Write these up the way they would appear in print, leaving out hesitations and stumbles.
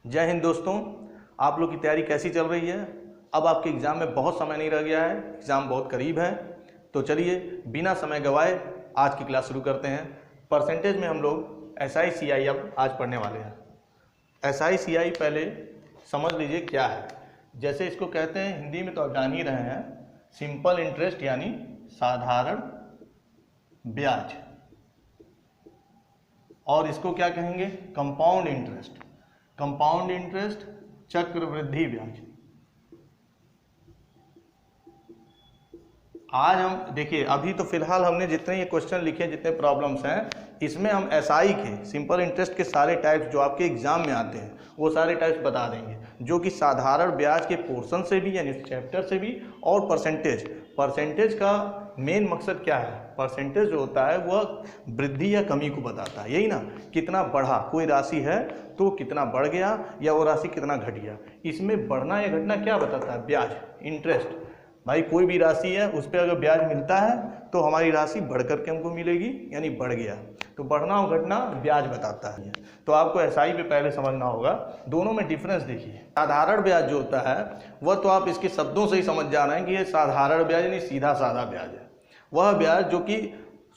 जय हिंद दोस्तों, आप लोग की तैयारी कैसी चल रही है। अब आपके एग्ज़ाम में बहुत समय नहीं रह गया है, एग्ज़ाम बहुत करीब है। तो चलिए बिना समय गंवाए आज की क्लास शुरू करते हैं। परसेंटेज में हम लोग SI CI अब आज पढ़ने वाले हैं। SI CI पहले समझ लीजिए क्या है। जैसे इसको कहते हैं, हिंदी में तो आप जान ही रहे हैं, सिंपल इंटरेस्ट यानी साधारण ब्याज, और इसको क्या कहेंगे, कंपाउंड इंटरेस्ट। कंपाउंड इंटरेस्ट चक्रवृद्धि ब्याज। आज हम देखिए, अभी तो फिलहाल हमने जितने ये क्वेश्चन लिखे, जितने प्रॉब्लम्स हैं, इसमें हम SI के सिंपल इंटरेस्ट के सारे टाइप्स जो आपके एग्जाम में आते हैं वो सारे टाइप्स बता देंगे, जो कि साधारण ब्याज के पोर्शन से भी यानी चैप्टर से भी, और परसेंटेज का मेन मकसद क्या है। परसेंटेज जो होता है वह वृद्धि या कमी को बताता है, यही ना, कितना बढ़ा, कोई राशि है तो कितना बढ़ गया या वो राशि कितना घट गया। इसमें बढ़ना या घटना क्या बताता है, ब्याज, इंटरेस्ट। भाई कोई भी राशि है उस पर अगर ब्याज मिलता है तो हमारी राशि बढ़ करके हमको मिलेगी, यानी बढ़ गया। तो बढ़ना और घटना ब्याज बताता है। तो आपको SI पे पहले समझना होगा, दोनों में डिफरेंस देखिए। साधारण ब्याज जो होता है वह तो आप इसके शब्दों से ही समझ जा रहे हैं कि ये साधारण ब्याज यानी सीधा साधा ब्याज है। वह ब्याज जो कि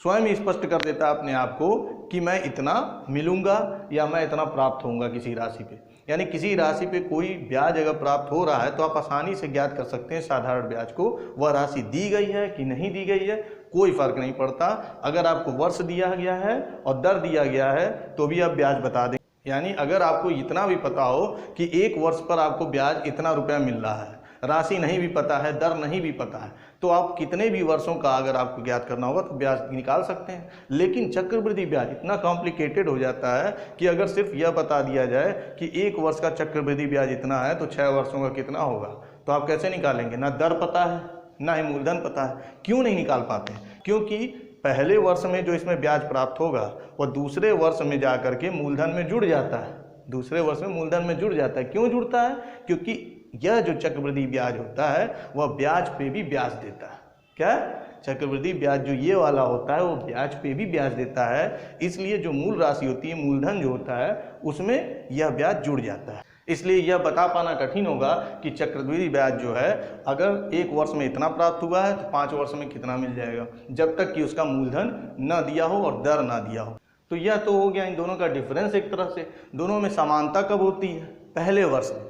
स्वयं ही स्पष्ट कर देता है अपने आप को कि मैं इतना मिलूंगा या मैं इतना प्राप्त होऊंगा किसी राशि पे। यानी किसी राशि पे कोई ब्याज अगर प्राप्त हो रहा है तो आप आसानी से ज्ञात कर सकते हैं साधारण ब्याज को। वह राशि दी गई है कि नहीं दी गई है कोई फर्क नहीं पड़ता। अगर आपको वर्ष दिया गया है और दर दिया गया है तो भी आप ब्याज बता दें। यानी अगर आपको इतना भी पता हो कि एक वर्ष पर आपको ब्याज इतना रुपया मिल रहा है, राशि नहीं भी पता है, दर नहीं भी पता है, तो आप कितने भी वर्षों का अगर आपको ज्ञात करना होगा तो ब्याज निकाल सकते हैं। लेकिन चक्रवृद्धि ब्याज इतना कॉम्प्लिकेटेड हो जाता है कि अगर सिर्फ यह बता दिया जाए कि एक वर्ष का चक्रवृद्धि ब्याज इतना है तो 6 वर्षों का कितना होगा, तो आप कैसे निकालेंगे। ना दर पता है ना ही मूलधन पता है। क्यों नहीं निकाल पाते, क्योंकि पहले वर्ष में जो इसमें ब्याज प्राप्त होगा वह दूसरे वर्ष में जा करके मूलधन में जुड़ जाता है। दूसरे वर्ष में मूलधन में जुड़ जाता है। क्यों जुड़ता है, क्योंकि यह जो चक्रवृद्धि ब्याज होता है वह ब्याज पे भी ब्याज देता है। क्या, चक्रवृद्धि ब्याज जो ये वाला होता है वो ब्याज पे भी ब्याज देता है। इसलिए जो मूल राशि होती है, मूलधन जो होता है, उसमें यह ब्याज जुड़ जाता है। इसलिए यह बता पाना कठिन होगा कि चक्रवृद्धि ब्याज जो है अगर एक वर्ष में इतना प्राप्त हुआ है तो 5 वर्ष में कितना मिल जाएगा, जब तक कि उसका मूलधन न दिया हो और दर ना दिया हो। तो यह तो हो गया इन दोनों का डिफरेंस। एक तरह से दोनों में समानता कब होती है, पहले वर्ष में।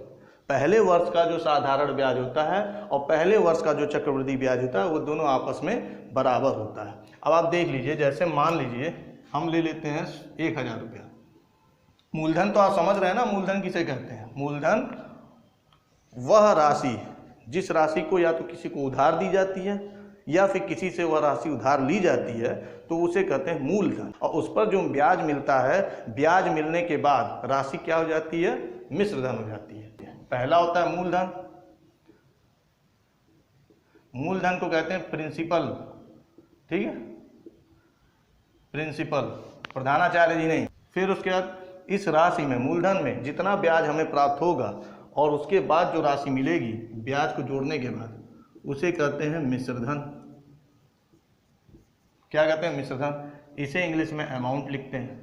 पहले वर्ष का जो साधारण ब्याज होता है और पहले वर्ष का जो चक्रवृद्धि ब्याज होता है वो दोनों आपस में बराबर होता है। अब आप देख लीजिए, जैसे मान लीजिए हम ले लेते हैं 1000 रुपया। मूलधन तो आप समझ रहे हैं ना, मूलधन किसे कहते हैं। मूलधन वह राशि जिस राशि को या तो किसी को उधार दी जाती है या फिर किसी से वह राशि उधार ली जाती है तो उसे कहते हैं मूलधन। और उस पर जो ब्याज मिलता है, ब्याज मिलने के बाद राशि क्या हो जाती है, मिश्र धन हो जाती है। पहला होता है मूलधन। मूलधन को कहते हैं प्रिंसिपल, ठीक है, प्रिंसिपल, प्रधानाचार्य जी नहीं। फिर उसके बाद इस राशि में, मूलधन में जितना ब्याज हमें प्राप्त होगा और उसके बाद जो राशि मिलेगी ब्याज को जोड़ने के बाद, उसे कहते हैं मिश्रधन। क्या कहते हैं, मिश्रधन। इसे इंग्लिश में अमाउंट लिखते हैं।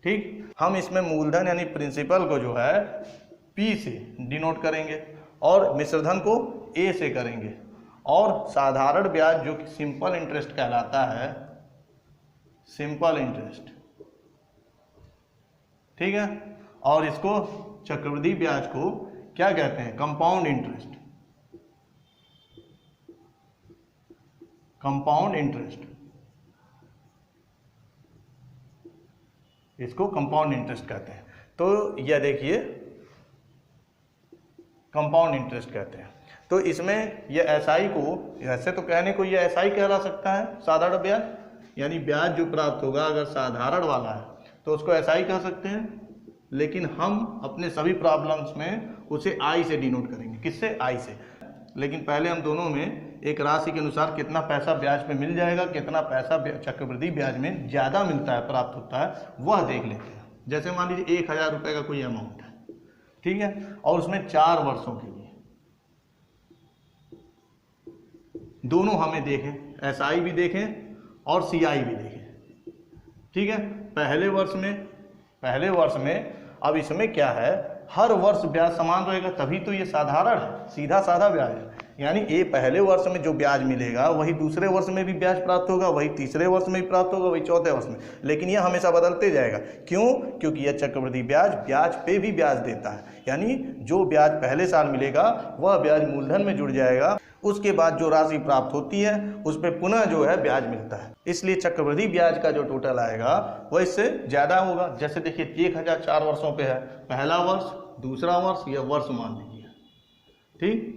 ठीक, हम इसमें मूलधन यानी प्रिंसिपल को जो है P से डिनोट करेंगे और मिश्रधन को A से करेंगे, और साधारण ब्याज जो कि सिंपल इंटरेस्ट कहलाता है, सिंपल इंटरेस्ट, ठीक है, और इसको चक्रवृद्धि ब्याज को क्या कहते हैं, कंपाउंड इंटरेस्ट। कंपाउंड इंटरेस्ट, इसको कंपाउंड इंटरेस्ट कहते हैं। तो यह देखिए कंपाउंड इंटरेस्ट कहते हैं। तो इसमें यह SI को, ऐसे तो कहने को यह SI कहला सकता है, साधारण ब्याज, यानी ब्याज जो प्राप्त होगा अगर साधारण वाला है तो उसको SI कह सकते हैं। लेकिन हम अपने सभी प्रॉब्लम्स में उसे I से डिनोट करेंगे। किससे, I से। लेकिन पहले हम दोनों में एक राशि के अनुसार कितना पैसा ब्याज पे मिल जाएगा, कितना पैसा चक्रवृद्धि ब्याज में ज़्यादा मिलता है, प्राप्त होता है, वह देख लेते हैं। जैसे मान लीजिए 1000 रुपये का कोई अमाउंट है, ठीक है, और उसमें 4 वर्षों के लिए दोनों हमें देखें, SI भी देखें और CI भी देखें, ठीक है। पहले वर्ष में अब इसमें क्या है, हर वर्ष ब्याज समान रहेगा, तभी तो ये साधारण है, सीधा साधा ब्याज है। यानी ये पहले वर्ष में जो ब्याज मिलेगा वही दूसरे वर्ष में भी ब्याज प्राप्त होगा, वही तीसरे वर्ष में भी प्राप्त होगा, वही चौथे वर्ष में, लेकिन यह हमेशा बदलते जाएगा। क्यों? क्योंकि यह चक्रवृद्धि ब्याज ब्याज पे भी ब्याज देता है। यानी जो ब्याज पहले साल मिलेगा वह ब्याज मूलधन में जुड़ जाएगा, उसके बाद जो राशि प्राप्त होती है उस पर पुनः जो है ब्याज मिलता है। इसलिए चक्रवृद्धि ब्याज का जो टोटल आएगा वह इससे ज़्यादा होगा। जैसे देखिए 1000 4 वर्षों पे है, पहला वर्ष, दूसरा वर्ष, यह वर्ष मान लीजिए, ठीक,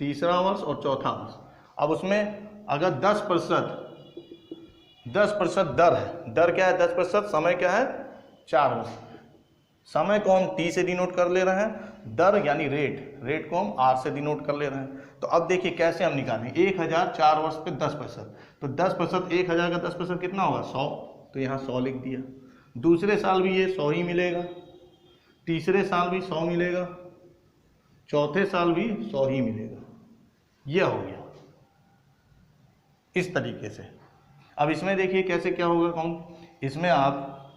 तीसरा वर्ष और चौथा वर्ष। अब उसमें अगर 10% दर है, दर क्या है 10%, समय क्या है 4 वर्ष, समय को हम टी से डिनोट कर ले रहे हैं, दर यानी रेट को हम आर से डिनोट कर ले रहे हैं। तो अब देखिए कैसे हम निकालें, 1000 4 वर्ष पे 10%, तो 10%, 1000 का 10% कितना होगा 100, तो यहाँ 100 लिख दिया। दूसरे साल भी ये 100 ही मिलेगा, तीसरे साल भी 100 मिलेगा, चौथे साल भी 100 ही मिलेगा। यह हो गया इस तरीके से। अब इसमें देखिए कैसे क्या होगा काउंट, इसमें आप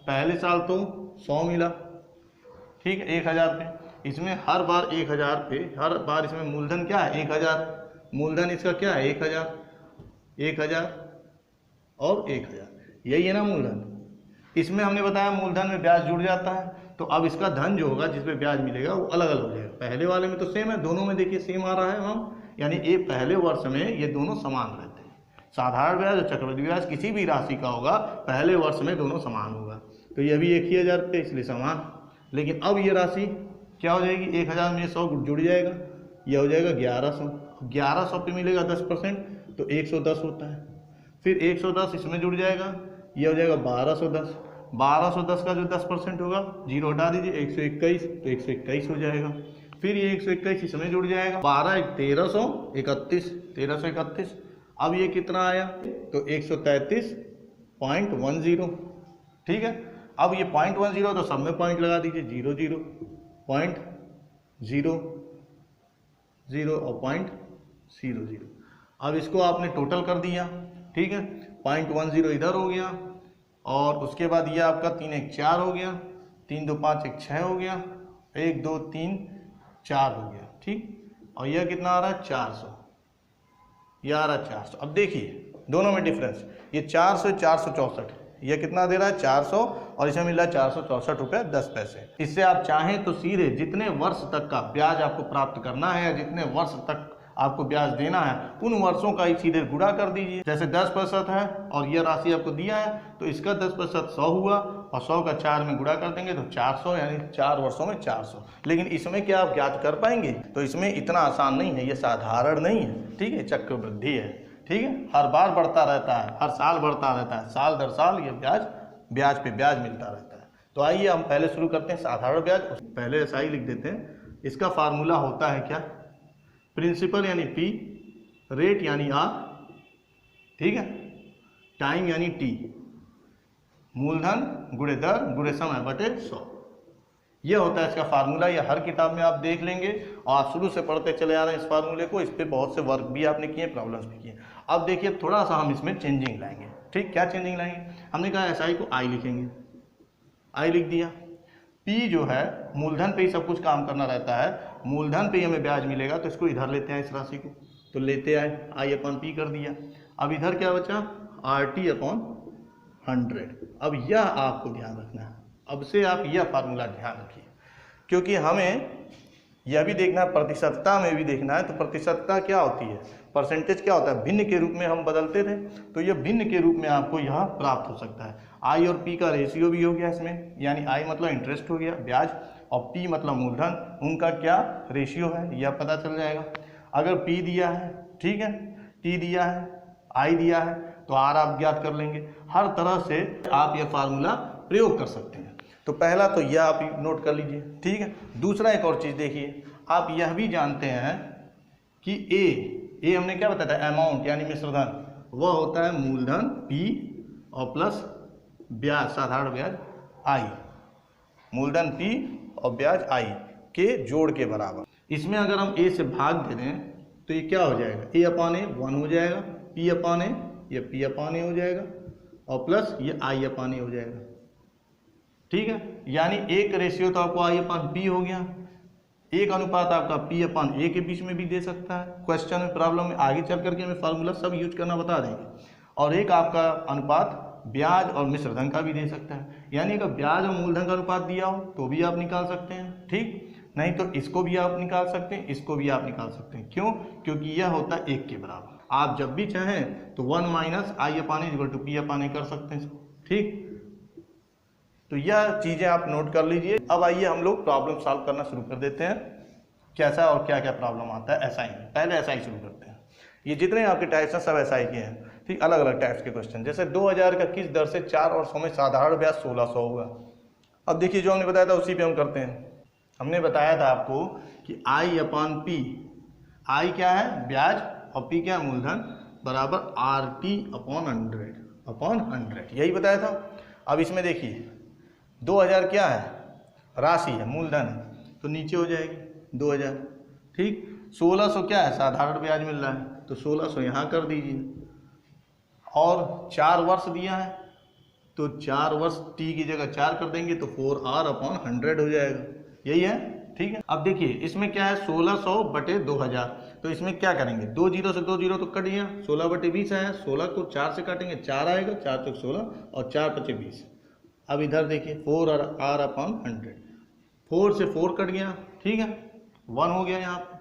पहले साल तो 100 मिला, ठीक है, 1000 पे, इसमें हर बार 1000 पे, हर बार इसमें मूलधन क्या है 1000, मूलधन इसका क्या है 1000, 1000 और 1000, यही है ना मूलधन। इसमें हमने बताया मूलधन में ब्याज जुड़ जाता है, तो अब इसका धन जो होगा जिस पे ब्याज मिलेगा वो अलग अलग हो जाएगा। पहले वाले में तो सेम है, दोनों में देखिए सेम आ रहा है हम, यानी ये पहले वर्ष में ये दोनों समान रहते हैं। साधारण ब्याज और चक्रवृद्धि ब्याज किसी भी राशि का होगा पहले वर्ष में दोनों समान होगा, तो ये भी 1000 पे इसलिए समान। लेकिन अब ये राशि क्या हो जाएगी, 1000 में 100 जुड़ जाएगा, यह हो जाएगा 1100, 1100 पे मिलेगा 10%, तो 110 होता है। फिर 110 इसमें जुड़ जाएगा, यह हो जाएगा 1210, 1210 का जो 10% होगा, जीरो हटा दीजिए, 121, तो 121 हो जाएगा। फिर ये 121 इसमें जुड़ जाएगा, 12 1331, 1331, अब ये कितना आया, तो 133.10, ठीक है। अब ये 0.10 तो सब में पॉइंट लगा दीजिए, 00, 0.00 और 0.00। अब इसको आपने टोटल कर दिया, ठीक है, 0.10 इधर हो गया, और उसके बाद ये आपका 3 1 4 हो गया, 3 2 5 1 6 हो गया, 1 2 3 4 हो गया, ठीक। और यह कितना आ रहा है 400, यह आ रहा है 400। अब देखिए दोनों में डिफरेंस, ये 400 464, यह कितना दे रहा है 400, और इसमें मिल रहा है 464 रुपये 10 पैसे। इससे आप चाहें तो सीधे जितने वर्ष तक का ब्याज आपको प्राप्त करना है या जितने वर्ष तक आपको ब्याज देना है उन वर्षों का ही सीधे गुणा कर दीजिए। जैसे 10% है और यह राशि आपको दिया है, तो इसका 10% 100 हुआ, और 100 का 4 में गुणा कर देंगे तो 400, यानी 4 वर्षों में 400। लेकिन इसमें क्या आप ज्ञात कर पाएंगे, तो इसमें इतना आसान नहीं है, ये साधारण नहीं है, ठीक है, चक्रवृद्धि है, ठीक है, हर बार बढ़ता रहता है, हर साल बढ़ता रहता है, साल दर साल ये ब्याज पे ब्याज मिलता रहता है। तो आइए हम पहले शुरू करते हैं साधारण ब्याज। पहले ऐसा ही लिख देते हैं, इसका फार्मूला होता है क्या, प्रिंसिपल यानी P, रेट यानी R, ठीक है, टाइम यानी T, मूलधन गुणे दर गुणे समय बटे 100, यह होता है इसका फार्मूला। यह हर किताब में आप देख लेंगे, और आप शुरू से पढ़ते चले आ रहे हैं इस फार्मूले को, इस पर बहुत से वर्क भी आपने किए, प्रॉब्लम्स भी किए। अब देखिए थोड़ा सा हम इसमें चेंजिंग लाएंगे, ठीक, क्या चेंजिंग लाएंगे, हमने कहा SI को I लिखेंगे, I लिख दिया। P जो है मूलधन पे ही सब कुछ काम करना रहता है, मूलधन पे ही हमें ब्याज मिलेगा, तो इसको इधर लेते हैं, इस राशि को, तो लेते आए I/P कर दिया। अब इधर क्या बचा, RT/100। अब यह आपको ध्यान रखना है, अब से आप यह फार्मूला ध्यान रखिए, क्योंकि हमें यह भी देखना है, प्रतिशतता में भी देखना है। तो प्रतिशतता क्या होती है, परसेंटेज क्या होता है, भिन्न के रूप में हम बदलते थे, तो यह भिन्न के रूप में आपको यहाँ प्राप्त हो सकता है। I और P का रेशियो भी हो गया इसमें, यानी I मतलब इंटरेस्ट हो गया ब्याज, और P मतलब मूलधन, उनका क्या रेशियो है यह पता चल जाएगा। अगर P दिया है, ठीक है, T दिया है, I दिया है, तो R आप ज्ञात कर लेंगे। हर तरह से आप यह फार्मूला प्रयोग कर सकते हैं। तो पहला तो यह आप नोट कर लीजिए, ठीक है। दूसरा एक और चीज़ देखिए, आप यह भी जानते हैं कि ए हमने क्या बताया था, अमाउंट यानी मिश्रधन, वह होता है मूलधन P और प्लस ब्याज, साधारण ब्याज I, मूलधन P और ब्याज I के जोड़ के बराबर। इसमें अगर हम A से भाग दे दें तो ये क्या हो जाएगा, A/A 1 हो जाएगा, P/A ये P/A हो जाएगा, और प्लस ये I/A हो जाएगा, ठीक है, यानी एक रेशियो तो आपको I/P हो गया, एक अनुपात आपका P/A के बीच में भी दे सकता है, क्वेश्चन में प्रॉब्लम में आगे चल करके हमें फार्मूला सब यूज करना बता देंगे। और एक आपका अनुपात ब्याज और मिश्र धन का भी दे सकता है, यानी अगर ब्याज और मूलधन का अनुपात दिया हो तो भी आप निकाल सकते हैं, ठीक, नहीं तो इसको भी आप निकाल सकते हैं, इसको भी आप निकाल सकते हैं। क्यों? क्योंकि यह होता है 1 के बराबर। आप जब भी चाहें तो 1 - I/P/A कर सकते हैं इसको, ठीक। तो यह चीजें आप नोट कर लीजिए। अब आइए हम लोग प्रॉब्लम सॉल्व करना शुरू कर देते हैं, कैसा और क्या क्या प्रॉब्लम आता है एसआई में। पहले एसआई शुरू करते हैं। ये जितने आपके टाइप्स हैं सब एसआई के हैं, ठीक, अलग अलग टाइप्स के क्वेश्चन। जैसे 2000 का किस दर से 4 वर्षों में साधारण ब्याज 1600 होगा। अब देखिए जो हमने बताया था उसी पे हम करते हैं। हमने बताया था आपको कि I/P, I क्या है ब्याज और P क्या है मूलधन, बराबर RT/100, यही बताया था। अब इसमें देखिए 2000 क्या है, राशि है, मूलधन है, तो नीचे हो जाएगी 2000, ठीक। 1600 क्या है, साधारण ब्याज मिल रहा है, तो 1600 यहाँ कर दीजिए। और 4 वर्ष दिया है तो 4 वर्ष T की जगह 4 कर देंगे तो 4R/100 हो जाएगा, यही है, ठीक है। अब देखिए इसमें क्या है 1600/2000, तो इसमें क्या करेंगे, 2 जीरो से 2 जीरो तो कट गया, 16/20 आया, 16 को 4 से काटेंगे 4 आएगा, 4 चौक 16 और 4 पचे 20। अब इधर देखिए 4R/100, 4 से 4 कट गया, ठीक है, 1 हो गया यहाँ पे,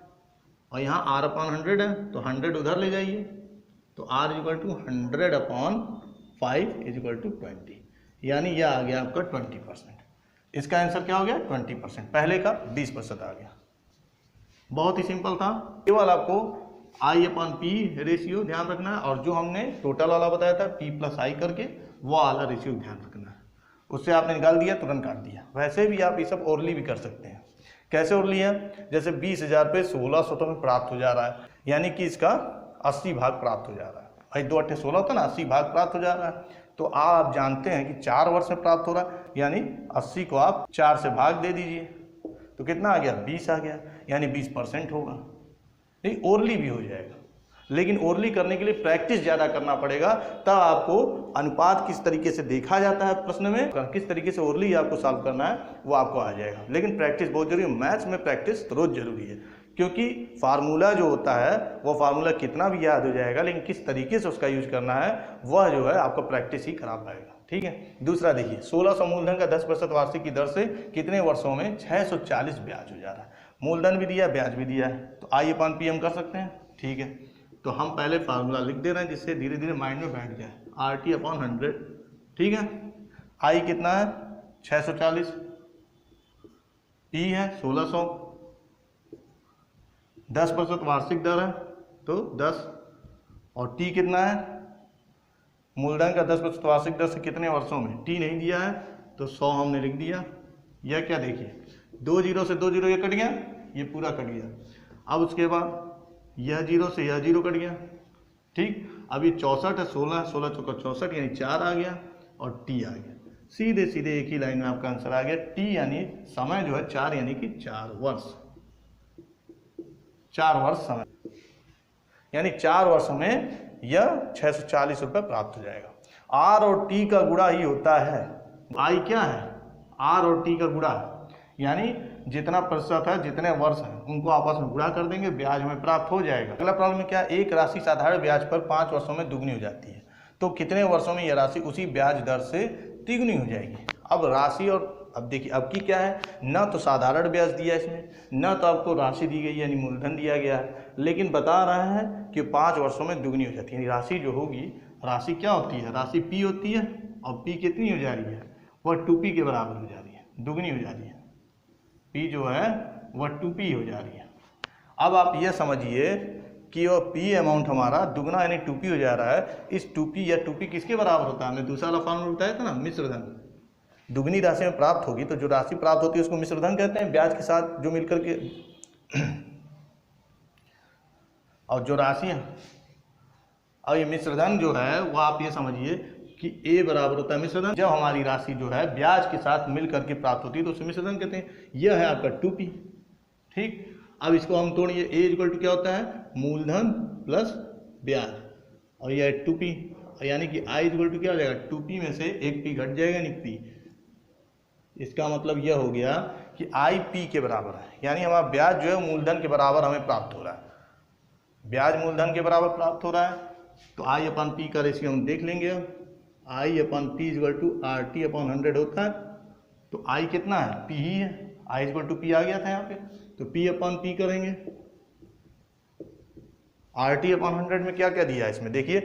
और यहाँ R/100 है तो 100 उधर ले जाइए, तो R = 100/5 = 20, यानी यह आ गया आपका 20%। इसका आंसर क्या हो गया 20%, पहले का 20% आ गया। बहुत ही सिंपल था, केवल आपको I/P रेशियो ध्यान रखना है, और जो हमने टोटल वाला बताया था P+I करके, वो वाला रेशियो ध्यान रखना है। उससे आपने निकाल दिया, तुरंत काट दिया। वैसे भी आप ये सब ओरली भी कर सकते हैं। कैसे ओरली है, जैसे 20,000 पे 1600 में प्राप्त हो जा रहा है, यानी कि इसका 80 भाग प्राप्त हो जा रहा है। भाई 2 × 8 = 16 होता है ना, 80 भाग प्राप्त हो जा रहा है। तो आप जानते हैं कि 4 वर्ष में प्राप्त हो रहा है, यानी 80 को आप 4 से भाग दे दीजिए, तो कितना आ गया 20 आ गया, यानी 20% होगा। नहीं, ओरली भी हो जाएगा, लेकिन ओरली करने के लिए प्रैक्टिस ज़्यादा करना पड़ेगा, तब आपको अनुपात किस तरीके से देखा जाता है प्रश्न में, किस तरीके से ओरली आपको सॉल्व करना है वो आपको आ जाएगा। लेकिन प्रैक्टिस बहुत जरूरी है, मैथ्स में प्रैक्टिस रोज जरूरी है, क्योंकि फार्मूला जो होता है वो फार्मूला कितना भी याद हो जाएगा, लेकिन किस तरीके से उसका यूज करना है वह जो है आपको प्रैक्टिस ही करा पाएगा, ठीक है। दूसरा देखिए 1600 मूलधन का 10% वार्षिक की दर से कितने वर्षों में 640 ब्याज हो जा रहा है। मूलधन भी दिया, ब्याज भी दिया है, तो I/P हम कर सकते हैं, ठीक है। तो हम पहले फार्मूला लिख दे रहे हैं जिससे धीरे धीरे माइंड में बैठ जाए, RT/100, ठीक है। I कितना है 640, P है 1600, 10% वार्षिक दर है तो 10, और T कितना है, मूलधन का 10% वार्षिक दर से कितने वर्षों में, T नहीं दिया है तो 100 हमने लिख दिया। यह क्या देखिए 2 जीरो से 2 जीरो ये कट गया, ये पूरा कट गया। अब उसके बाद यह 0 से यह 0 कट गया, ठीक। अब ये 64 है, 16 16 चौका 64, यानी 4 आ गया, और T आ गया। सीधे सीधे एक ही लाइन में आपका आंसर आ गया। T यानी समय जो है 4, यानी कि 4 वर्ष, 4 वर्ष समय, यानी 4 वर्ष में यह 640 रुपये प्राप्त हो जाएगा। R और T का गुणा ही होता है, I क्या है R और T का गुणा, यानी जितना प्रतिशत है, जितने वर्ष हैं उनको आपस में गुणा कर देंगे, ब्याज हमें प्राप्त हो जाएगा। अगला प्रॉब्लम में क्या, एक राशि साधारण ब्याज पर 5 वर्षों में दुगनी हो जाती है, तो कितने वर्षों में यह राशि उसी ब्याज दर से तिगुनी हो जाएगी। अब राशि और अब देखिए अब की क्या है, न तो साधारण ब्याज दिया है इसमें, न तो आपको राशि दी गई यानी मूलधन दिया गया है, लेकिन बता रहा है कि 5 वर्षों में दुगनी हो जाती है। यानी राशि जो होगी, राशि क्या होती है, राशि P होती है, और P कितनी हो जा रही है, वह 2P के बराबर हो जा रही है, दुगनी हो जा रही है। P जो है वह 2P हो जा रही है। अब आप यह समझिए कि वह P अमाउंट हमारा दुगना यानी 2P हो जा रहा है। इस 2P या 2P किसके बराबर होता है, हमने दूसरा वाला फॉर्मूला बताया था ना, मिश्रधन। दुगनी राशि में प्राप्त होगी तो जो राशि प्राप्त होती है उसको मिश्रधन कहते हैं, ब्याज के साथ जो मिलकर के और जो राशि है, और ये मिश्रधन जो है वह आप ये समझिए कि A बराबर होता है मिश्रधन। जब हमारी राशि जो है ब्याज के साथ मिल करके प्राप्त होती है तो उसे मिश्रधन कहते हैं। यह है आपका 2P, ठीक। अब इसको हम तोड़िए, A = क्या होता है, मूलधन प्लस ब्याज, और यह है 2P, यानी कि I = क्या हो जाएगा, 2P में से एक P घट जाएगा, यानी P, इसका मतलब यह हो गया कि आई पी के बराबर है, यानी हमारा ब्याज जो है मूलधन के बराबर हमें प्राप्त हो रहा है, ब्याज मूलधन के बराबर प्राप्त हो रहा है। तो आई अपन पी का रेशियो हम देख लेंगे। अब I upon P equal to R T upon 100 होता है। तो आई कितना है, पी ही है, आई इक्वल टू पी आ गया था यहाँ पे, तो पी अपन पी करेंगे। आर टी अपन 100 में क्या क्या दिया है इसमें देखिए,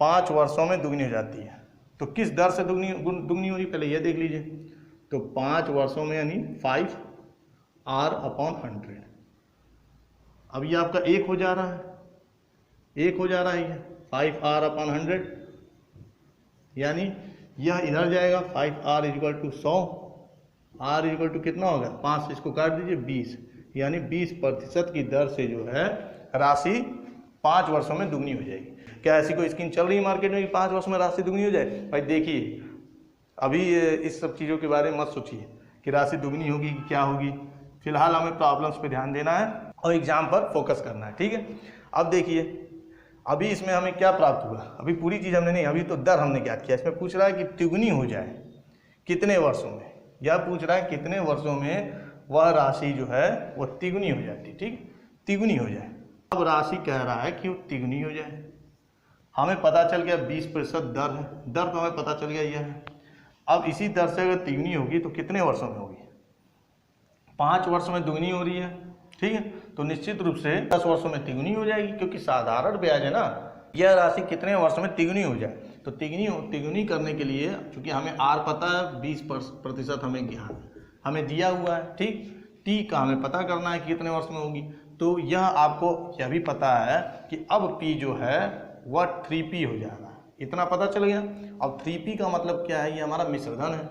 5 वर्षों में दुगनी हो जाती है। तो किस दर से दुगनी हो रही पहले ये देख लीजिए। तो 5 वर्षों में यानी 5 आर अपॉन 100। अब ये आपका 1 हो जा रहा है, 1 हो जा रहा है ये 5 आर अपॉन 100, यानी यह इधर जाएगा 5 R equal to 100, R equal to कितना होगा 5 से इसको काट दीजिए 20, यानी 20% की दर से जो है राशि 5 वर्षों में दुगनी हो जाएगी। क्या ऐसी कोई स्कीम चल रही है मार्केट में कि 5 वर्षों में राशि दुगनी हो जाए? भाई देखिए, अभी इस सब चीज़ों के बारे में मत सोचिए कि राशि दुगनी होगी कि क्या होगी। फिलहाल हमें प्रॉब्लम्स पे ध्यान देना है और एग्जाम पर फोकस करना है, ठीक है। अब देखिए, अभी इसमें हमें क्या प्राप्त हुआ, अभी पूरी चीज़ हमने नहीं, अभी तो दर हमने क्या किया। इसमें पूछ रहा है कि तिगुनी हो जाए कितने वर्षों में, या पूछ रहा है कितने वर्षों में वह राशि जो है वो तिगुनी हो जाती, ठीक, तिगुनी हो जाए। अब राशि कह रहा है कि वो तिगुनी हो जाए। हमें पता चल गया 20% दर है, दर तो हमें पता चल गया यह है। अब इसी दर से अगर तिगुनी होगी तो कितने वर्षों में होगी, 5 वर्षों में दुगनी हो रही है, ठीक है। तो निश्चित रूप से 10 वर्षों में तिगुनी हो जाएगी, क्योंकि साधारण ब्याज है ना। यह राशि कितने वर्षों में तिगुनी हो जाए, तो तिगुनी करने के लिए, चूंकि हमें आर पता है, 20% हमें ज्ञान हमें दिया हुआ है, ठीक। टी का हमें पता करना है कितने वर्ष में होगी। तो यह आपको यह भी पता है कि अब पी जो है वह 3P हो जाएगा, इतना पता चल गया। अब 3P का मतलब क्या है, ये हमारा मिश्रधन है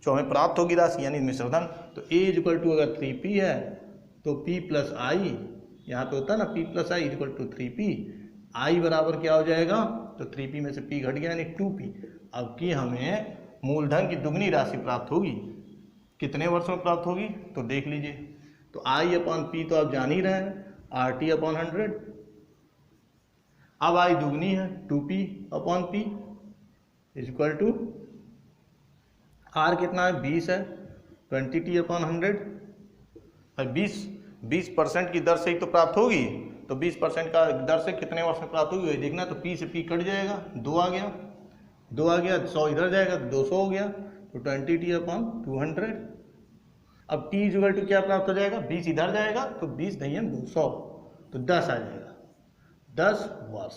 जो हमें प्राप्त होगी राशि, यानी मिश्रधन। तो A इक्वल टू अगर 3P है तो P प्लस आई, यहाँ पे होता है ना P plus I equal to 3P। I बराबर क्या हो जाएगा, तो 3P में से P घट गया यानी 2P। अब की हमें मूलधन की दुगनी राशि प्राप्त होगी, कितने वर्षों में प्राप्त होगी तो देख लीजिए। तो आई अपॉन पी तो आप जान ही रहे हैं, आर टी अपॉन 100। अब आई दुगनी है 2P upon P equal to R कितना है 20 है 20T अपॉन 100। 20% की दर से ही तो प्राप्त होगी, तो 20% का दर से कितने वर्ष में प्राप्त होगी देखना। तो P से P कट जाएगा, 2 आ गया, 100 इधर जाएगा तो 200 हो गया, तो 20T अपॉन 200। अब T इक्वल टू क्या प्राप्त हो जाएगा, 20 इधर जाएगा तो 20 नहीं है 200, तो 10 आ जाएगा, 10 वर्ष।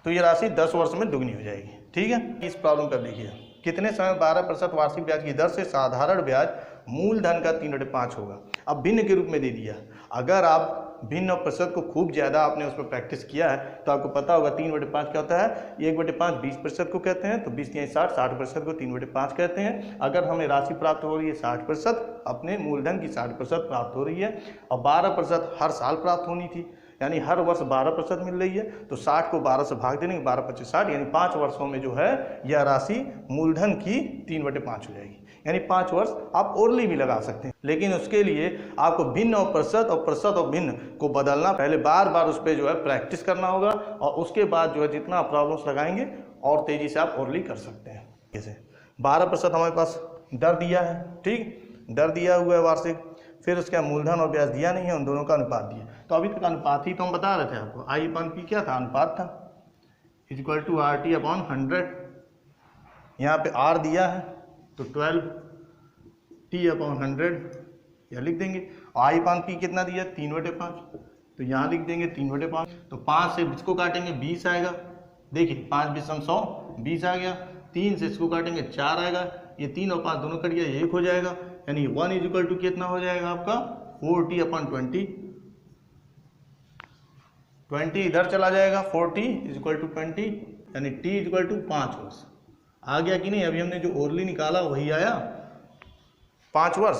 तो ये राशि 10 वर्ष में दुगनी हो जाएगी, ठीक है। इस प्रॉब्लम पर देखिए, कितने समय 12% वार्षिक ब्याज की दर से साधारण ब्याज मूलधन का 3/5 होगा। अब भिन्न के रूप में दे दिया। अगर आप भिन्न और प्रतिशत को खूब ज़्यादा आपने उस पर प्रैक्टिस किया है तो आपको पता होगा 3/5 क्या होता है। 1/5 20% को कहते हैं, तो 20 या 60% को 3/5 कहते हैं। अगर हमें राशि प्राप्त हो रही है 60%, अपने मूलधन की 60% प्राप्त हो रही है और 12% हर साल प्राप्त होनी थी, यानी हर वर्ष 12% मिल रही है, तो 60 को 12 से भाग देंगे, 12×5 60, यानी 5 वर्षों में जो है यह राशि मूलधन की 3/5 हो जाएगी। यानी 5 वर्ष आप ओरली भी लगा सकते हैं, लेकिन उसके लिए आपको भिन्न और प्रतिशत और भिन्न को बदलना, पहले बार बार उस पर जो है प्रैक्टिस करना होगा, और उसके बाद जो है जितना प्रॉब्लम्स लगाएंगे और तेज़ी से आप ओरली कर सकते हैं। जैसे 12% हमारे पास दर दिया है, ठीक, दर दिया हुआ है वार्षिक, फिर उसका मूलधन और ब्याज दिया नहीं है, उन दोनों का अनुपात दिया। तो अभी तक अनुपात ही तो हम बता रहे थे आपको, आई अपॉन पी क्या था, अनुपात था, equal to R T upon 100। यहाँ पे आर दिया है तो 12T अपॉन 100 यह लिख देंगे, और आई अपॉन पी कितना दिया 3/5, तो यहाँ लिख देंगे 3/5। तो 5 से इसको काटेंगे 20 आएगा, देखिए 5 20 100, 20 आ गया। 3 से इसको काटेंगे 4 आएगा, ये 3 और 5 दोनों कट गया, ये 1 हो जाएगा, यानी 1 इक्वल टू कितना हो जाएगा आपका 4T अपॉन 20। 20 इधर चला जाएगा, 4T इक्वल टू 20, यानी T इक्वल टू 5 वर्ष। आ गया कि नहीं, अभी हमने जो ओरली निकाला वही आया 5 वर्ष।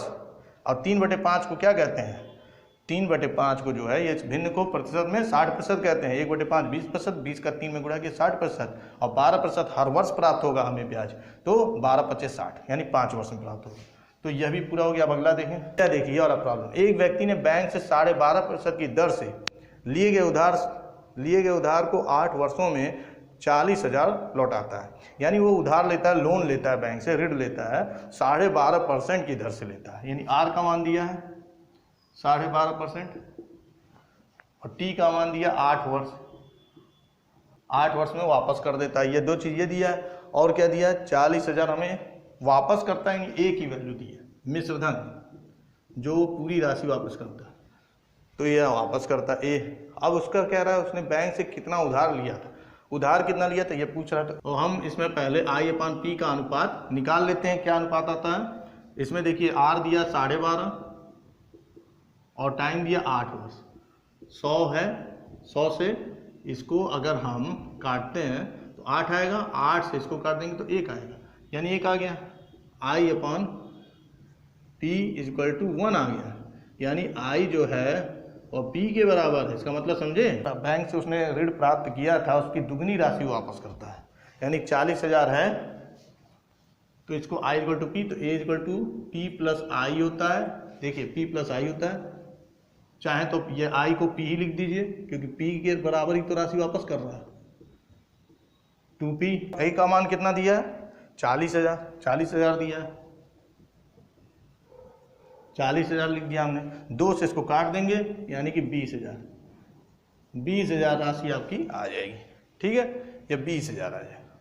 और 3/5 को क्या कहते हैं, 3/5 को जो है ये भिन्न को प्रतिशत में 60% कहते हैं। 1/5 20%, 20 का 3 में गुणा किया 60%, और 12% हर वर्ष प्राप्त होगा हमें ब्याज, तो 12×5 60, यानी 5 वर्ष में प्राप्त होगा। तो यह भी पूरा हो गया। अब अगला देखें, क्या देखिए और प्रॉब्लम। एक व्यक्ति ने बैंक से 12.5% की दर से लिए गए उधार को 8 वर्षों में 40,000 लौटाता है। यानी वो उधार लेता है, लोन लेता है, बैंक से ऋण लेता है, 12.5% की दर से लेता है। यानी आर का मान दिया है 12.5% और टी का मान दिया 8 वर्ष। 8 वर्ष में वापस कर देता है। ये दो चीज़ें दिया है और क्या दिया है, 40,000 हमें वापस करता है। यानी ए की वैल्यू दी है, मिश्र धन जो पूरी राशि वापस करता है, तो यह वापस करता है ए। अब उसका कह रहा है उसने बैंक से कितना उधार लिया था, उधार कितना लिया था ये पूछ रहा था। तो हम इसमें पहले I/P का अनुपात निकाल लेते हैं। क्या अनुपात आता है इसमें, देखिए आर दिया 12.5 और टाइम दिया 8 वर्ष। 100 है, 100 से इसको अगर हम काटते हैं तो 8 आएगा, 8 से इसको काट देंगे तो 1 आएगा। यानी 1 आ गया। I/P = 1 आ गया। यानी I जो है और P के बराबर है। इसका मतलब समझे, बैंक से उसने ऋण प्राप्त किया था उसकी दुगनी राशि वापस करता है। यानी 40,000 है तो इसको I/P, तो A = P + I होता है। देखिए P + I होता है, चाहे तो ये I को P ही लिख दीजिए क्योंकि P के बराबर ही तो राशि वापस कर रहा है। 2P। I का मान कितना दिया है 40,000 दिया है। 40,000 लिख दिया हमने, 2 से इसको काट देंगे यानी कि 20,000 राशि आपकी आ जाएगी। ठीक है, ये 20,000 आ जाएगा।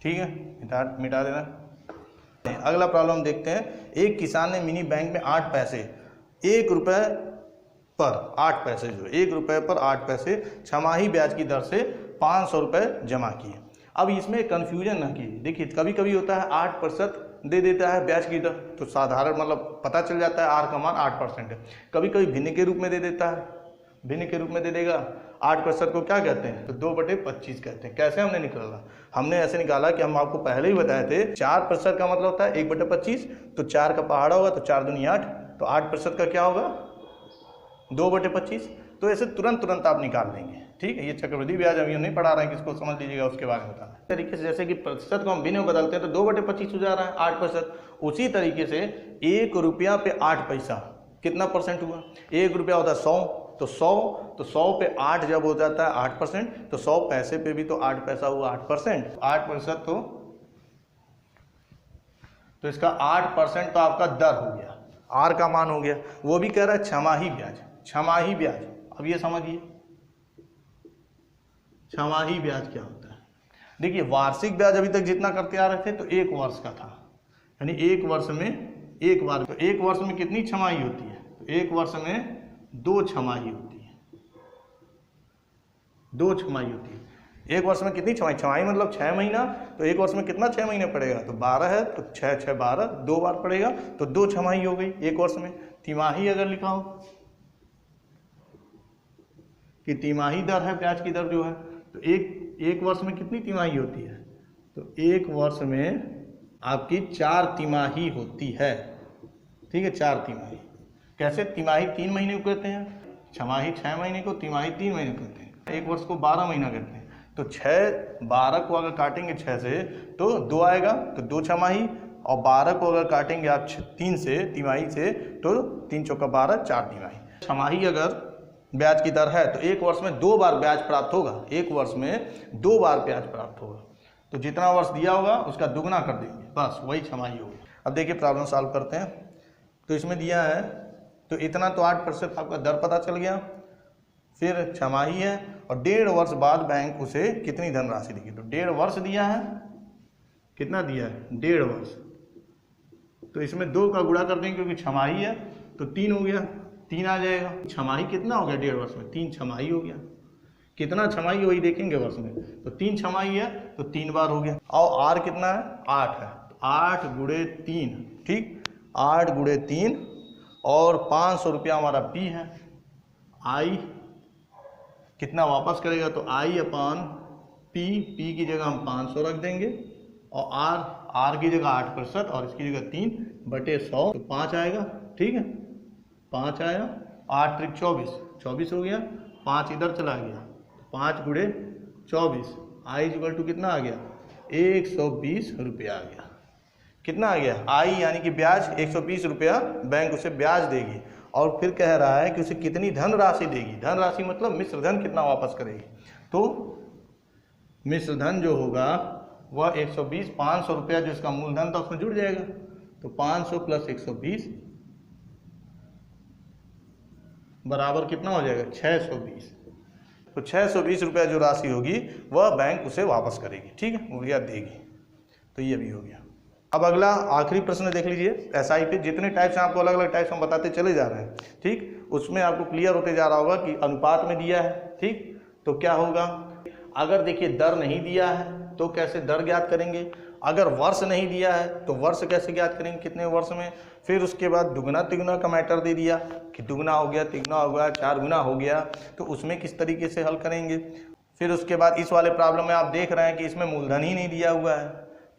ठीक है, मिटा देना। अगला प्रॉब्लम देखते हैं। एक किसान ने मिनी बैंक में 8 पैसे 1 रुपये पर 8 पैसे जो 1 रुपये पर 8 पैसे छमाही ब्याज की दर से 500 रुपये जमा किए। अब इसमें कन्फ्यूजन ना कीजिए। देखिए कभी कभी होता है 8% दे देता है ब्याज की दर, तो साधारण मतलब पता चल जाता है आर का मान 8% है। कभी कभी भिन्न के रूप में दे देता है, भिन्न के रूप में दे देगा। 8% को क्या कहते हैं, तो 2/25 कहते हैं। कैसे हमने निकाला, हमने ऐसे निकाला कि हम आपको पहले ही बताए थे 4% का मतलब होता है 1/25, तो 4 का पहाड़ा होगा तो 4 दूनी 8, तो 8% का क्या होगा 2/25। तो ऐसे तुरंत आप निकाल लेंगे। ठीक है, ये चक्रवृद्धि ब्याज अभी हम नहीं पढ़ा रहे हैं, किसको समझ लीजिएगा उसके बारे में बताना। तरीके से जैसे कि प्रतिशत को हम भिन्न में बदलते हैं तो 2/25 हो जा रहा है 8%। उसी तरीके से 1 रुपया पे 8 पैसा कितना परसेंट हुआ, 1 रुपया होता है 100, तो 100 पे 8 जब हो जाता है 8%, तो 100 पैसे पे भी तो 8 पैसा हुआ 8%। 8% तो इसका 8% तो आपका दर हो गया, आर का मान हो गया। वो भी कह रहा है छमाही ब्याज। छमाही ब्याज, अब ये समझिए छमाही ब्याज क्या होता है। देखिए वार्षिक ब्याज अभी तक जितना करते आ रहे थे तो 1 वर्ष का था, यानी 1 वर्ष में एक बार। तो 1 वर्ष में कितनी छमाही होती है, तो 1 वर्ष में 2 छमाही होती है। 2 छमाही होती है। 1 वर्ष में कितनी छमाही, छमाही मतलब 6 महीना, तो 1 वर्ष में कितना 6 महीने पड़ेगा, तो 12 है तो 6 6 12, 2 बार पड़ेगा तो 2 छमाही हो गई 1 वर्ष में। तिमाही अगर लिखा हो कि तिमाही दर है ब्याज की दर जो है, तो एक वर्ष में कितनी तिमाही होती है, तो 1 वर्ष में आपकी 4 तिमाही होती है। ठीक है, 4 तिमाही। कैसे, तिमाही 3 महीने को कहते हैं, छमाही 6 महीने को, तिमाही 3 महीने को कहते हैं। 1 वर्ष को 12 महीना कहते हैं। तो 6 12 को अगर काटेंगे 6 से तो 2 आएगा, तो 2 छमाही, और 12 को अगर काटेंगे आप 3 से तिमाही से तो 3 चौका 12 4 तिमाही। छमाही अगर ब्याज की दर है तो 1 वर्ष में 2 बार ब्याज प्राप्त होगा। 1 वर्ष में 2 बार ब्याज प्राप्त होगा, तो जितना वर्ष दिया होगा उसका दुगना कर देंगे, बस वही छमाही होगी। अब देखिए प्रॉब्लम सॉल्व करते हैं। तो इसमें दिया है तो इतना तो 8% आपका दर पता चल गया, फिर छमाही है और 1.5 वर्ष बाद बैंक उसे कितनी धनराशि देगी, तो 1.5 वर्ष दिया है। कितना दिया है, 1.5 वर्ष। तो इसमें 2 का गुणा कर देंगे क्योंकि छमाही है, तो 3 हो गया, 3 आ जाएगा। छमाही कितना हो गया 1.5 वर्ष में, 3 छमाही हो गया। कितना छमाही वही देखेंगे वर्ष में, तो 3 छमाही है तो 3 बार हो गया। और आर कितना है, 8 है, तो 8 गुणे 3, ठीक, 8 गुणे 3 और 500 रुपया हमारा पी है। आई कितना वापस करेगा, तो I/P, पी की जगह हम 500 रख देंगे, और आर की जगह 8% और इसकी जगह 3/100, तो 5 आएगा। ठीक है, 5 आया, 8 त्रिक 24 हो गया, 5 इधर चला गया, 5 गुणे 24, I कितना आ गया, 120 रुपया आ गया। कितना आ गया, I यानी कि ब्याज 120 रुपया बैंक उसे ब्याज देगी। और फिर कह रहा है कि उसे कितनी धनराशि देगी, धनराशि मतलब मिश्र धन कितना वापस करेगी, तो मिश्रधन जो होगा वह 120, 500 रुपया जो इसका मूलधन था उसमें जुड़ जाएगा। तो 500 प्लस 120 बराबर कितना हो जाएगा 620। तो 620 रुपया जो राशि होगी वह बैंक उसे वापस करेगी, ठीक है, वो या देगी। तो ये भी हो गया। अब अगला आखिरी प्रश्न देख लीजिए। एसआई पे जितने टाइप्स हैं आपको अलग अलग टाइप्स हम बताते चले जा रहे हैं, ठीक। उसमें आपको क्लियर होते जा रहा होगा कि अनुपात में दिया है, ठीक। तो क्या होगा, अगर देखिए दर नहीं दिया है तो कैसे दर ज्ञात करेंगे, अगर वर्ष नहीं दिया है तो वर्ष कैसे ज्ञात करेंगे, कितने वर्ष में। फिर उसके बाद दुगना तिगुना का मैटर दे दिया कि दुगना हो गया, तिगुना हो गया, 4 गुना हो गया, तो उसमें किस तरीके से हल करेंगे। फिर उसके बाद इस वाले प्रॉब्लम में आप देख रहे हैं कि इसमें मूलधन ही नहीं दिया हुआ है,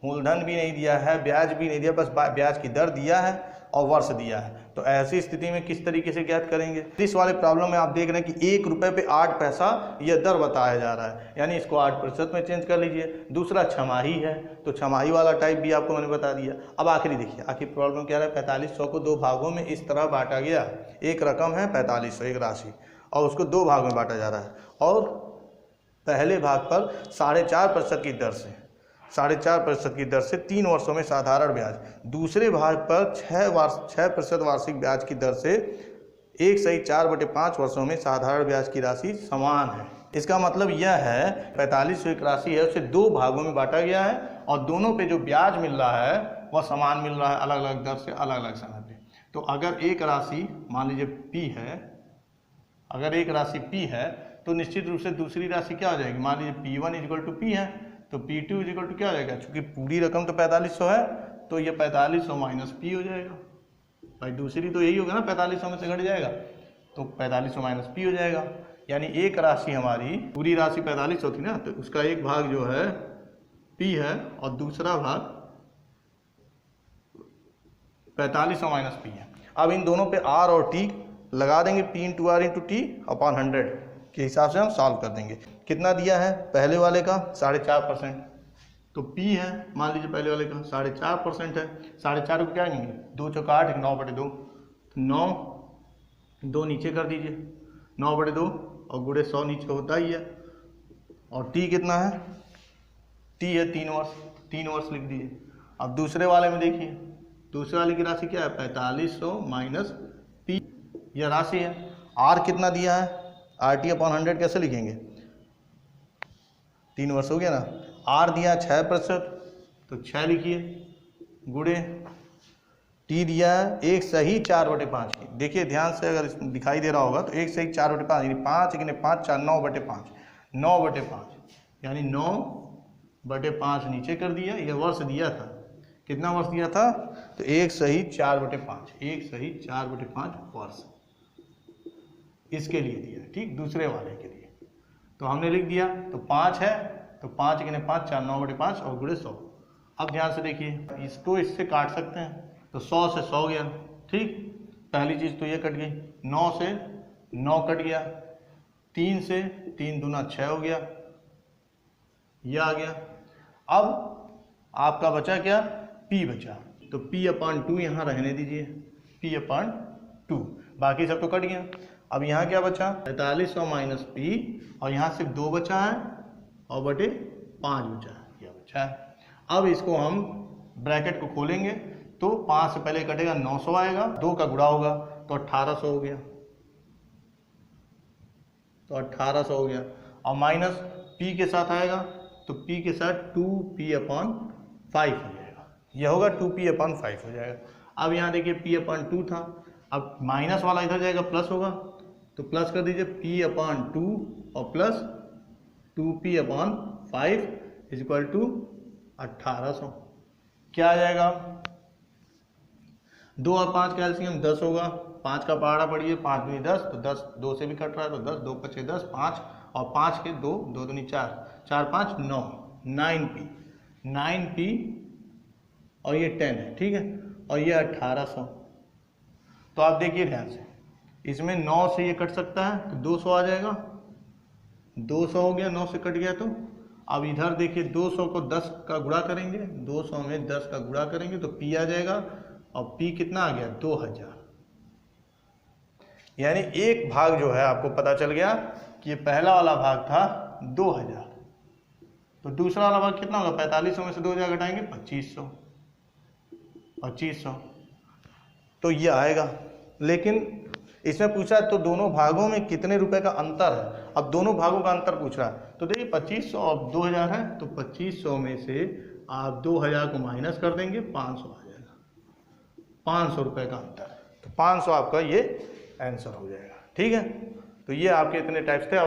मूलधन भी नहीं दिया है, ब्याज भी नहीं दिया, बस ब्याज की दर दिया है और वर्ष दिया है। तो ऐसी स्थिति में किस तरीके से ज्ञात करेंगे। इस वाले प्रॉब्लम में आप देख रहे हैं कि 1 रुपये पे 8 पैसा यह दर बताया जा रहा है, यानी इसको 8% में चेंज कर लीजिए। दूसरा छमाही है, तो छमाही वाला टाइप भी आपको मैंने बता दिया। अब आखिरी देखिए, आखिर प्रॉब्लम क्या है, 4500 को 2 भागों में इस तरह बांटा गया। एक रकम है 4500, एक राशि, और उसको 2 भाग में बांटा जा रहा है, और पहले भाग पर 4.5% की दर से 4.5% की दर से 3 वर्षों में साधारण ब्याज, दूसरे भाग पर 6% वार्षिक ब्याज की दर से 1/4/5 वर्षों में साधारण ब्याज की राशि समान है। इसका मतलब यह है 4500 एक राशि है, उसे 2 भागों में बांटा गया है और दोनों पे जो ब्याज मिल रहा है वह समान मिल रहा है, अलग अलग दर से अलग अलग समय पे। तो अगर एक राशि मान लीजिए P है, अगर एक राशि P है तो निश्चित रूप से दूसरी राशि क्या हो जाएगी, मान लीजिए P1 = P है, तो P2 = क्या हो जाएगा, चूंकि पूरी रकम तो 4500 है तो ये 4500 माइनस P हो जाएगा। भाई दूसरी तो यही होगा ना, 4500 में से घट जाएगा तो 4500 माइनस P हो जाएगा। यानी एक राशि हमारी, पूरी राशि 4500 थी ना, तो उसका एक भाग जो है P है और दूसरा भाग 4500 माइनस P है। अब इन दोनों पे R और T लगा देंगे, P × R × T/100 के हिसाब से हम सॉल्व कर देंगे। कितना दिया है पहले वाले का 4.5%, तो P है मान लीजिए पहले वाले का 4.5% है। 4.5 को क्या कहेंगे, 2 × 8 9/2, 9 2 नीचे कर दीजिए, 9/2 और गुणे 100 नीचे होता ही है। और T कितना है, T है 3 वर्ष, 3 वर्ष लिख दीजिए। अब दूसरे वाले में देखिए, दूसरे वाले की राशि क्या है 4500 माइनस P, यह राशि है। R कितना दिया है, RT/100 कैसे लिखेंगे, 3 वर्ष हो गया ना। R दिया 6%, तो 6 लिखिए, गुणे T दिया है 1/4/5 की। देखिए ध्यान से, अगर इसमें दिखाई दे रहा होगा तो 1/4/5 यानी 5 × 5 = 9/5, 9/5 यानी 9/5 नीचे कर दिया। यह वर्ष दिया था, कितना वर्ष दिया था, तो 1/4/5, 1/4/5 वर्ष इसके लिए दिया, ठीक, दूसरे वाले के लिए। तो हमने लिख दिया, तो 5 है, तो 5 × 5 = 9/5 और गुणे 100। अब ध्यान से देखिए, इसको इससे काट सकते हैं, तो 100 से 100 गया, ठीक। पहली चीज़ तो ये कट गई, 9 से 9 कट गया, 3 से 3 दूना 6 हो गया, यह आ गया। अब आपका बचा क्या, P बचा, तो P/2 यहाँ रहने दीजिए, P/2, बाकी सब तो कट गया। अब यहाँ क्या बचा, 4500 माइनस P, और यहाँ सिर्फ 2 बचा है और बटे 5 बचा है, यह बचा है। अब इसको हम ब्रैकेट को खोलेंगे तो 5 से पहले कटेगा 900 आएगा, 2 का गुणा होगा तो 1800 हो गया, तो 1800 हो गया। और माइनस P के साथ आएगा तो P के साथ 2P/5 हो जाएगा, यह होगा 2P/5 हो जाएगा। अब यहाँ देखिए P/2 था, अब माइनस वाला इधर जाएगा, प्लस होगा, तो प्लस कर दीजिए P/2 और प्लस 2P/5 = 1800। क्या आ जाएगा, 2 और 5 का एलसीएम 10 होगा, 5 का पहाड़ा पड़िए, 5 दूनी 10, तो 10 2 से भी कट रहा है, तो 10 2 × 10 5 और 5 के 2 2 दूनी 4, 4 5 9, 9P और ये 10 है, ठीक है, और ये 1800। तो आप देखिए ध्यान से, इसमें 9 से ये कट सकता है तो 200 आ जाएगा, 200 हो गया, 9 से कट गया। तो अब इधर देखिए 200 को 10 का गुणा करेंगे, 200 में 10 का गुणा करेंगे तो P आ जाएगा, और P कितना आ गया 2000। यानी एक भाग जो है आपको पता चल गया कि ये पहला वाला भाग था 2000, तो दूसरा वाला भाग कितना होगा, 4500 में से 2000 घटाएंगे 2500, तो ये आएगा। लेकिन इसमें पूछा है तो दोनों भागों में कितने रुपए का अंतर है। अब दोनों भागों का अंतर पूछ रहा है, तो देखिए 2500 और 2000 है, तो 2500 में से आप 2000 को माइनस कर देंगे, 500 आ जाएगा, 500 रुपये का अंतर है, तो 500 आपका ये आंसर हो जाएगा। ठीक है, तो ये आपके इतने टाइप्स थे।